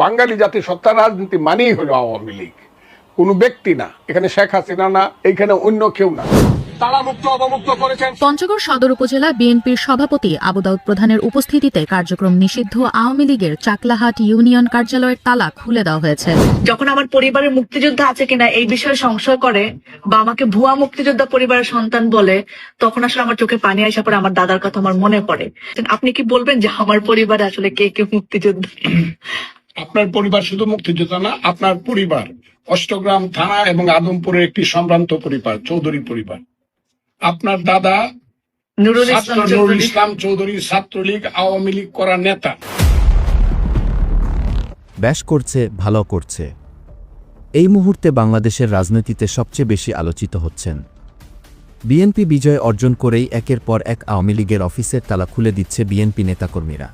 বাঙালি জাতি সত্তা রাজনীতি মানেই হলো আওয়ামী লীগ, কোনো ব্যক্তি না। এখানে শেখ হাসিনা না, এখানে অন্য কেউ না। তারা মুক্ত অবমুক্ত করেছেন। পঞ্চগড় সদর উপজেলা বিএনপির সভাপতি আবু দাউদ প্রধানের উপস্থিতিতে কার্যক্রম নিষিদ্ধ আওয়ামী লীগের চাকলাহাট ইউনিয়ন কার্যালয়ের তালা খুলে দেওয়া হয়েছে। যখন আমার পরিবারের মুক্তিযোদ্ধা আছে কিনা এই বিষয়ে সংশয় করে বা আমাকে ভুয়া মুক্তিযোদ্ধা পরিবারের সন্তান বলে, তখন আসলে আমার চোখে পানি আসা পড়ে, আমার দাদার কথা আমার মনে পড়ে। আপনি কি বলবেন যে আমার পরিবারে আসলে কে কে মুক্তিযোদ্ধা? আপনার পরিবার শুধু মুক্তিযোদ্ধা না, আপনার পরিবার অষ্টগ্রাম থানা এবং আদমপুরের একটি সম্ভ্রান্ত পরিবার, চৌধুরী পরিবার। আপনার দাদা নুরুল ইসলাম চৌধুরী ছাত্রলীগ আওয়ামী লীগ করা নেতা। ব্যাশ করছে, ভালো করছে। এই মুহূর্তে বাংলাদেশের রাজনীতিতে সবচেয়ে বেশি আলোচিত হচ্ছেন। বিএনপি বিজয় অর্জন করেই একের পর এক আওয়ামী লীগের অফিসের তালা খুলে দিচ্ছে বিএনপি নেতাকর্মীরা।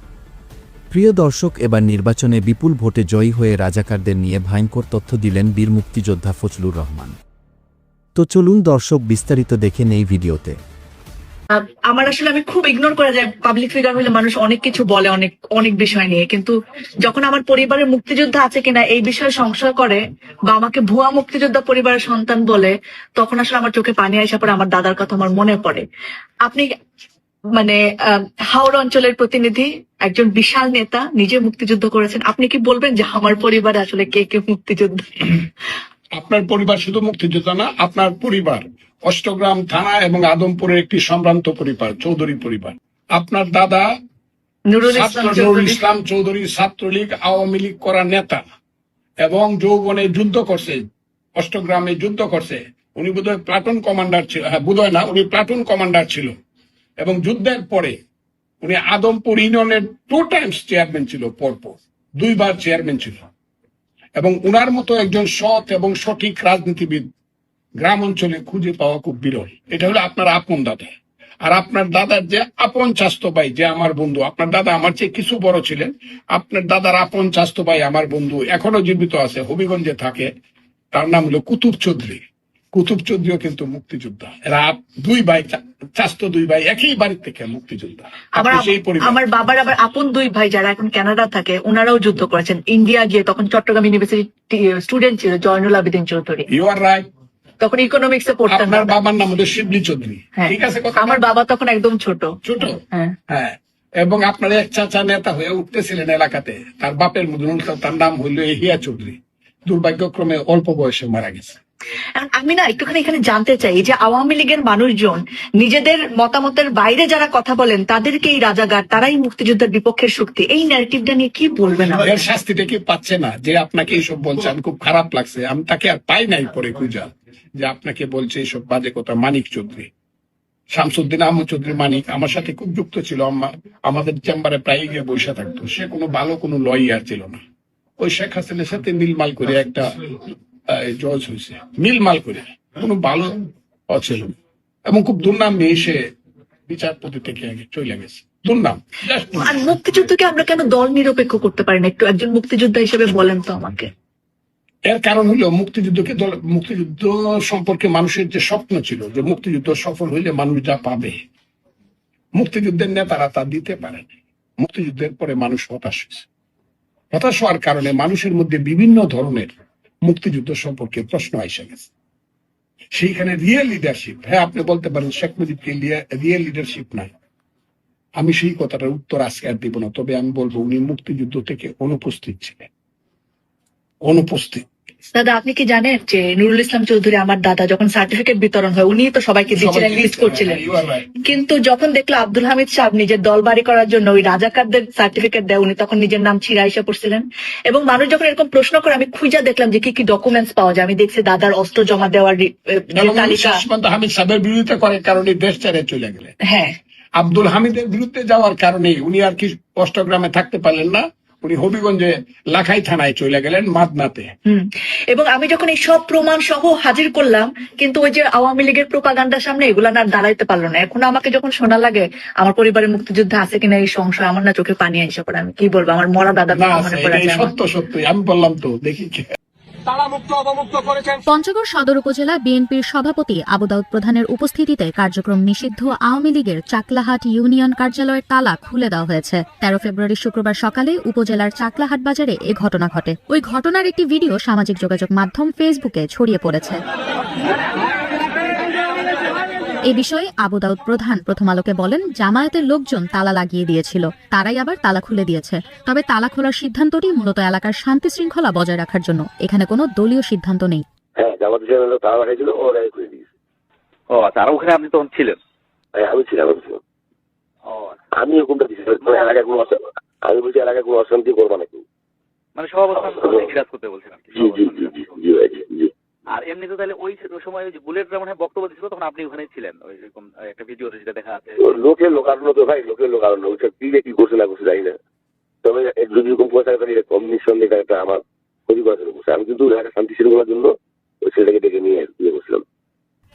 প্রিয় দর্শক, এবার নির্বাচনে বিপুল ভোটে জয়ী হয়ে রাজাকারদের নিয়ে ভয়ঙ্কর তথ্য দিলেন বীর মুক্তিযোদ্ধা ফজলুর রহমান। তো চলুন দর্শক, বিস্তারিত দেখে নেই ভিডিওতে। আমার আসলে আমি খুব ইগনোর করা যায়, পাবলিক ফিগার হলে মানুষ অনেক কিছু বলে, অনেক অনেক বিষয় নিয়ে, কিন্তু যখন আমার পরিবারের মুক্তিযোদ্ধা আছে কিনা এই বিষয়ে সংশয় করে বা আমাকে ভুয়া মুক্তিযোদ্ধা পরিবারের সন্তান বলে, তখন আসলে আমার চোখে পানি আসা পড়ে, আমার দাদার কথা আমার মনে পড়ে। আপনি মানে হাওড়া অঞ্চলের প্রতিনিধি, একজন বিশাল নেতা, নিজে মুক্তিযুদ্ধ করেছেন। আপনি কি বলবেন যে আমার পরিবারে আসলে কে কে মুক্তিযোদ্ধা? আপনার পরিবার শুধু মুক্তিযোদ্ধা না, আপনার পরিবার অষ্টগ্রাম থানা এবং আদমপুরের একটি সম্ভ্রান্ত পরিবার, চৌধুরী পরিবার। আপনার দাদা নুরুল ইসলাম চৌধুরী ছাত্রলীগ আওয়ামী লীগ করা নেতা এবং যৌবনে যুদ্ধ করছে, অষ্টগ্রামে যুদ্ধ করছে। উনি বোধহয় প্লাটুন কমান্ডার ছিল, হ্যাঁ বোধহয় না, উনি প্লাটুন কমান্ডার ছিল। এবং যুদ্ধের পরে উনি আদমপুর ইউনিয়নের 2 টাইমস চেয়ারম্যান ছিল, পরপর 2 বার চেয়ারম্যান ছিল। এবং উনার মতো একজন সৎ এবং সঠিক রাজনীতিবিদ গ্রাম অঞ্চলে খুঁজে পাওয়া খুব বিরল। এটা হলো আপনার আপন দাদা। আর আপনার দাদার যে আপন চাস্তো ভাই, যে আমার বন্ধু, আপনার দাদা আমার চেয়ে কিছু বড় ছিলেন, আপনার দাদার আপন চাস্তো ভাই আমার বন্ধু এখনো জীবিত আছে, হবিগঞ্জে থাকে, তার নাম হলো কুতুব চৌধুরী। কুতুব চৌধুরীও কিন্তু মুক্তিযোদ্ধা। এরা 2 ভাই, চাস্তো 2 ভাই, একই বাড়ির থেকে মুক্তিযোদ্ধা। আমার বাবার আবার আপন 2 ভাই যারা এখন কানাডা থাকে, ওনারাও যুদ্ধ করেছেন, ইন্ডিয়া গিয়ে তখন চট্টগ্রাম ইউনিভার্সিটি স্টুডেন্ট ছিল Zainul Abedin Chowdhury. You are right. তখন ইকোনমিক্সে পড়তেন। আপনার বাবার নাম হলো শিবলি চৌধুরী। ঠিক আছে, আমার বাবা তখন একদম ছোট। হ্যাঁ। এবং আপনার এক চাচা নেতা হয়ে উঠতেছিলেন এলাকাতে, তার বাপের মধ্যে, তার নাম হইল এহিয়া চৌধুরী। দুর্ভাগ্যক্রমে অল্প বয়সে মারা গেছে। আমি না একটুখানি এখানে জানতে চাই যে আওয়ামী লীগের মানুষজন নিজেদের মতামতের বাইরে যারা কথা বলেন তাদেরকে এই রাজাকার, তারাই মুক্তিযুদ্ধের বিপক্ষের শক্তি, এই ন্যারেটিভটা নিয়ে কি বলবেন? এর শাস্তিটা কি পাচ্ছে না যে আপনাকে এইসব বলছে? আমি খুব খারাপ লাগছে, আমি তাকে আর পাই নাই পরে খুঁজা, যে আপনাকে বলছে এইসব বাজে কথা। মানিক চৌধুরী, শামসুদ্দিন আহমদ চৌধুরী মানিক আমার সাথে খুব যুক্ত ছিল, আমাদের চেম্বারে প্রায় গিয়ে বসে থাকতো। সে কোনো ভালো কোনো লয়ার ছিল না। ওই শেখ হাসিনের সাথে মিলমাল করে একটা জজ হয়েছে, মিলমাল করে, কোনো ভালো ছিল এবং খুব দুর্নাম নিয়ে সে বিচারপতি থেকে আগে চলে গেছে। দুর্নাম। আর মুক্তিযুদ্ধকে আমরা কেন দল নিরপেক্ষ করতে পারি না? একটু একজন মুক্তিযোদ্ধা হিসেবে বলেন তো আমাকে। এর কারণ হলো মুক্তিযুদ্ধ সম্পর্কে মানুষের যে স্বপ্ন ছিল, যে মুক্তিযুদ্ধ সফল হইলে মানুষ যা পাবে, মুক্তিযুদ্ধের নেতারা তা দিতে পারেনি। মুক্তিযুদ্ধের পরে মানুষ হতাশ হয়েছে। হতাশ হওয়ার কারণে মানুষের মধ্যে বিভিন্ন ধরনের মুক্তিযুদ্ধ সম্পর্কে প্রশ্ন এসে গেছে। সেইখানে রিয়েল লিডারশিপ, হ্যাঁ আপনি বলতে পারেন শেখ মুজিবকে রিয়েল লিডারশিপ নাই। আমি সেই কথাটার উত্তর আজকে আর দিব না, তবে আমি বলবো উনি মুক্তিযুদ্ধ থেকে অনুপস্থিত ছিলেন, অনুপস্থিত। দাদা, আপনি কি জানেন যে নুরুল ইসলাম চৌধুরী আমার দাদা যখন সার্টিফিকেট বিতরণ হয় উনি তো সবাইকে দিচ্ছিলেন, লিস্ট করছিলেন, কিন্তু যখন দেখলো আব্দুল হামিদ সাহেব নিজের দল বাড়ি করার জন্য ওই রাজাকারদের সার্টিফিকেট দেয়, উনি তখন নিজের নাম ছিঁড়া এসে পড়ছিলেন। এবং মানুষ যখন এরকম প্রশ্ন করে, আমি খুঁজে দেখলাম যে কি কি ডকুমেন্টস পাওয়া যায়। আমি দেখছি দাদার অস্ত্র জমা দেওয়ার তালিকা। হামিদ সাহেবের বিরুদ্ধে করার কারণে দেশ ছেড়ে চলে গেলেন। হ্যাঁ, আব্দুল হামিদের বিরুদ্ধে যাওয়ার কারণে উনি আর কি অষ্টগ্রামে থাকতে পারলেন না, উনি হবিগঞ্জে লাখাই থানায় চলে গেলেন, মাদনাতে। এবং আমি যখন এই সব প্রমাণ সহ হাজির করলাম, কিন্তু ওই যে আওয়ামী লীগের প্রোপাগান্ডার সামনে এগুলা না দাঁড়াইতে পারলো না। এখন আমাকে যখন শোনা লাগে আমার পরিবারের মুক্তিযুদ্ধ আছে কিনা এই সংশয়, আমার না চোখে পানি এসে পড়ে। আমি কি বলবো, আমার মরা দাদা মনে পড়ে। সত্য সত্যি আমি বললাম তো, দেখি তালামুক্ত অবমুক্ত করেছেন। পঞ্চগড় সদর উপজেলা বিএনপির সভাপতি আবু দাউদ প্রধানের উপস্থিতিতে কার্যক্রম নিষিদ্ধ আওয়ামী লীগের চাকলাহাট ইউনিয়ন কার্যালয়ের তালা খুলে দেওয়া হয়েছে। 13 ফেব্রুয়ারি শুক্রবার সকালে উপজেলার চাকলাহাট বাজারে এ ঘটনা ঘটে। ওই ঘটনার একটি ভিডিও সামাজিক যোগাযোগ মাধ্যম ফেসবুকে ছড়িয়ে পড়েছে। এই বিষয়ে আবু দাউদ প্রধান প্রথম আলোকে বলেন, জামায়াতের লোকজন তালা লাগিয়ে দিয়েছিল, তারাই আবার তালা খুলে দিয়েছে। তবে তালা খোলার সিদ্ধান্তটি মূলত এলাকার শান্তি শৃঙ্খলা বজায় রাখার জন্য, এখানে কোনো দলীয় সিদ্ধান্ত নেই। হ্যাঁ, জামাতের তালা লাগাইছিল, ওরাই খুলে দিয়েছে। ও আচ্ছা, আর ওখানে আপনি তখন ছিলেন? হ্যাঁ, আমি ছিলাম। আমি হুকুমটা দিচ্ছি, এলাকায় কোনো আমি বলছি এলাকায় কোনো অশান্তি করবা নাকি, মানে সভাবস্থান বিরাজ করতে বলছিলাম। আর এমনি তো তাহলে ওই সময় বুলেট মনে হয় বক্তব্য দিচ্ছিল, তখন আপনি ওখানে ছিলেন। ওই রকম একটা ভিডিও যেটা দেখা আছে, লোকের লোকারণ্য তো ভাই, লোকের লোকারণ্য। ওইটা কি করছে না করছে জানি না, তবে যদি এরকম পয়সা কম নিঃসন্দেহে একটা আমার ক্ষতি করার জন্য করছে। আমি কিন্তু এলাকা শান্তি শৃঙ্খলার জন্য ওই ছেলেটাকে ডেকে নিয়ে করছিলাম।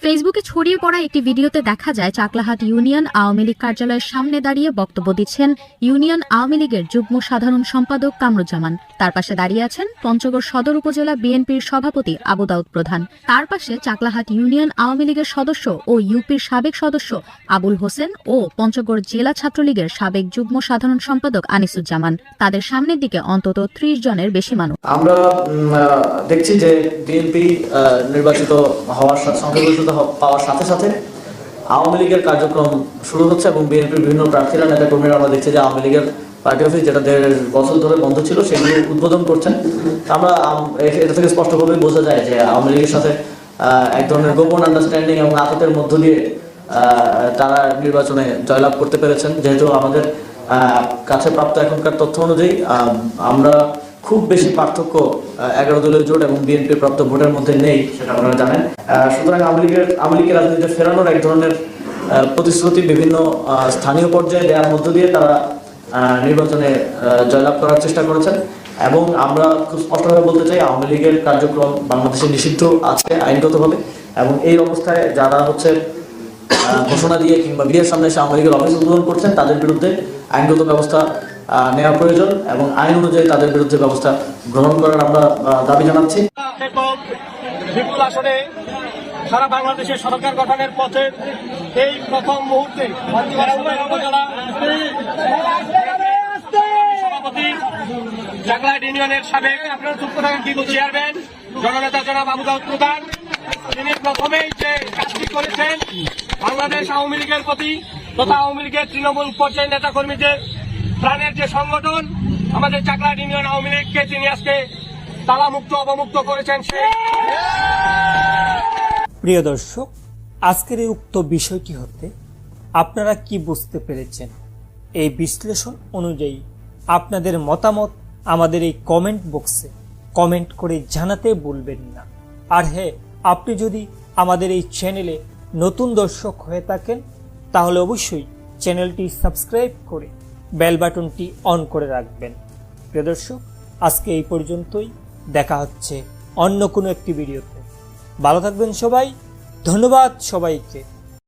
ফেসবুকে ছড়িয়ে পড়া একটি ভিডিওতে দেখা যায় চাকলাহাট ইউনিয়ন আওয়ামী লীগ কার্যালয়ের সামনে দাঁড়িয়ে বক্তব্য দিচ্ছেন ইউনিয়ন আওয়ামী লীগের যুগ্ম সাধারণ সম্পাদক কামরুজ্জামান। তার পাশে দাঁড়িয়ে আছেন পঞ্চগড় সদর উপজেলা বিএনপির সভাপতি আবু দাউদ প্রধান। তার পাশে চাকলাহাট ইউনিয়ন আওয়ামী লীগের সদস্য ও ইউপির সাবেক সদস্য আবুল হোসেন ও পঞ্চগড় জেলা ছাত্রলীগের সাবেক যুগ্ম সাধারণ সম্পাদক আনিসুজ্জামান। তাদের সামনের দিকে অন্তত 30 জনের বেশি মানুষ। আমরা দেখছি যে বিএনপি নির্বাচিত হওয়ার সংখ্যাগরিষ্ঠতা পাওয়ার সাথে সাথে আওয়ামী লীগের কার্যক্রম শুরু হচ্ছে এবং বিএনপির বিভিন্ন প্রার্থীরা নেতাকর্মীরা আমরা দেখছি যে আওয়ামী লীগের পার্টি অফিস যেটা 1.5 বছর ধরে বন্ধ ছিল সেগুলো উদ্বোধন করছেন। আমরা এটা থেকে স্পষ্টভাবে বোঝা যায় যে আওয়ামী লীগের সাথে এক ধরনের গোপন আন্ডারস্ট্যান্ডিং এবং আততের মধ্য দিয়ে তারা নির্বাচনে জয়লাভ করতে পেরেছেন। যেহেতু আমাদের কাছে প্রাপ্ত এখনকার তথ্য অনুযায়ী আমরা খুব বেশি পার্থক্য 11 দলীয় জোট এবং বিএনপি প্রাপ্ত ভোটের মধ্যে নেই, সেটা আপনারা জানেন। সুতরাং আওয়ামী লীগের রাজনীতিতে ফেরানোর এক ধরনের প্রতিশ্রুতি বিভিন্ন স্থানীয় পর্যায়ে দেওয়ার মধ্য দিয়ে তারা নির্বাচনে জয়লাভ করার চেষ্টা করেছেন। এবং আমরা খুব স্পষ্টভাবে বলতে চাই, আওয়ামী লীগের কার্যক্রম বাংলাদেশে নিষিদ্ধ আছে আইনগতভাবে। এবং এই অবস্থায় যারা ঘোষণা দিয়ে কিংবা বিয়ের সামনে এসে আওয়ামী লীগের অফিস উদ্বোধন করছেন তাদের বিরুদ্ধে আইনগত ব্যবস্থা নেওয়া প্রয়োজন এবং আইন অনুযায়ী তাদের বিরুদ্ধে ব্যবস্থা গ্রহণ করার আমরা দাবি জানাচ্ছি। বিপুল আসনে সারা বাংলাদেশের সরকার গঠনের পথে এই প্রথম মুহূর্তে সভাপতি চাকলাহাট ইউনিয়নের সাবেক আপনারা চুপ থাকেন কি চেয়ারম্যান জননেতা জনাব আবু দাউদ প্রধান, তিনি প্রথমেই যে কাজটি করেছেন বাংলাদেশ আওয়ামী লীগের প্রতি তথা আওয়ামী লীগের তৃণমূল পর্যায়ের নেতা কর্মীদের প্রাণের যে সংগঠন আমাদের চাকলাহাট ইউনিয়ন আওয়ামী লীগকে তিনি আজকে তালামুক্ত অবমুক্ত করেছেন। প্রিয় দর্শক, আজকের এই উক্ত বিষয়টি হতে আপনারা কি বুঝতে পেরেছেন? এই বিশ্লেষণ অনুযায়ী আপনাদের মতামত আমাদের এই কমেন্ট বক্সে কমেন্ট করে জানাতে ভুলবেন না। আর হ্যাঁ, আপনি যদি আমাদের এই চ্যানেলে নতুন দর্শক হয়ে থাকেন তাহলে অবশ্যই চ্যানেলটি সাবস্ক্রাইব করে বেল বাটনটি অন করে রাখবেন। প্রিয় দর্শক, আজকে এই পর্যন্তই, দেখা হচ্ছে অন্য কোনো একটি ভিডিওতে। ভালো থাকবেন সবাই, ধন্যবাদ সবাইকে।